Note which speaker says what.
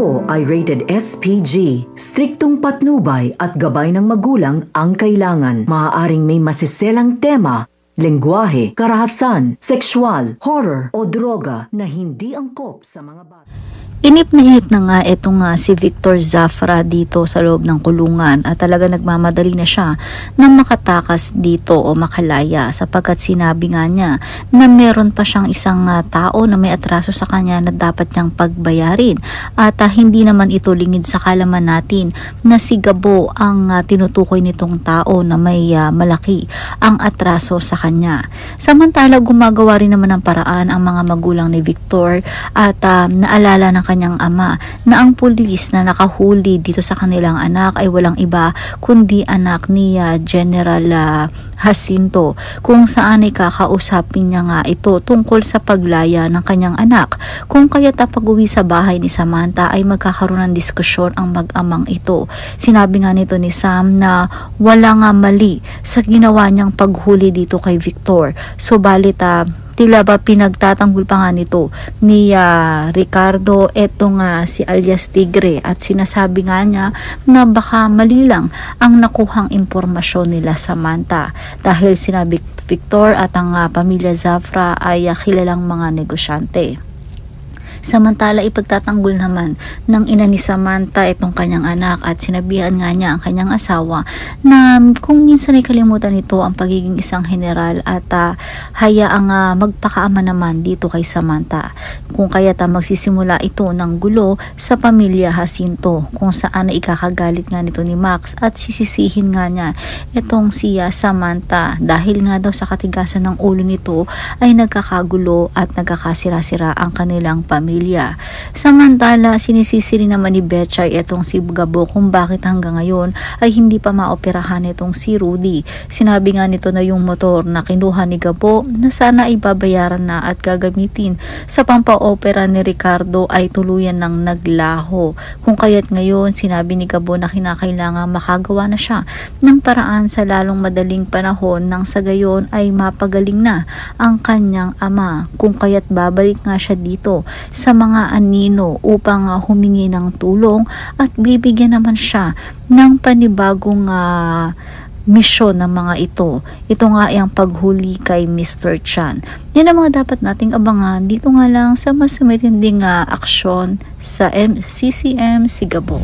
Speaker 1: ito ay rated SPG. Striktong patnubay at gabay ng magulang ang kailangan. Maaaring may masiselang tema, lengguwahe, karahasan, sexual, horror o droga na hindi angkop sa mga bata.
Speaker 2: Inip na nga itong si Victor Zafra dito sa loob ng kulungan at talaga nagmamadali na siya na makatakas dito o makalaya sapagkat sinabi nga niya na meron pa siyang isang tao na may atraso sa kanya na dapat niyang pagbayarin at hindi naman ito lingid sa kalaman natin na si Gabo ang tinutukoy nitong tao na may malaki ang atraso sa kanya. Samantala gumagawa rin naman ng paraan ang mga magulang ni Victor at naalala ng kanyang ama na ang pulis na nakahuli dito sa kanilang anak ay walang iba kundi anak ni General Jacinto, kung saan ay kakausapin niya nga ito tungkol sa paglaya ng kanyang anak, kung kaya't pag-uwi sa bahay ni Samantha ay magkakaroon ng diskusyon ang mag-amang ito. Sinabi nga nito ni Sam na wala nga mali sa ginawa niyang paghuli dito kay Victor, subalit tila ba pinagtatanggol pa nga nito ni Ricardo etong si alias Tigre at sinasabi nga niya na baka mali lang ang nakuhang impormasyon nila Samantha dahil sinabi Victor at ang pamilya Zafra ay kilalang mga negosyante. Samantala ipagtatanggol naman ng ina ni Samantha itong kanyang anak at sinabihan nga niya ang kanyang asawa na kung minsan ay kalimutan nito ang pagiging isang general at hayaang magpakaama naman dito kay Samantha, kung kaya't magsisimula ito ng gulo sa pamilya Jacinto kung saan ay ikakagalit nga nito ni Max at sisisihin nga niya itong si Samantha dahil nga daw sa katigasan ng ulo nito ay nagkakagulo at nagkakasira-sira ang kanilang pamilya. Samantala, sinisisi rin naman ni Betchay itong si Gabo kung bakit hanggang ngayon ay hindi pa maoperahan itong si Rudy. Sinabi nga nito na yung motor na kinuha ni Gabo na sana ay babayaran na at gagamitin sa pampa-opera ni Ricardo ay tuluyan ng naglaho. Kung kaya't ngayon, sinabi ni Gabo na kinakailangan makagawa na siya ng paraan sa lalong madaling panahon nang sa gayon ay mapagaling na ang kanyang ama. Kung kaya't babalik nga siya dito sa mga anino upang humingi ng tulong at bibigyan naman siya ng panibagong misyon ng mga ito. Ito nga ay ang paghuli kay Mr. Chan. Yan ang mga dapat nating abangan dito nga lang sa mas matinding aksyon sa CCM si Gabo.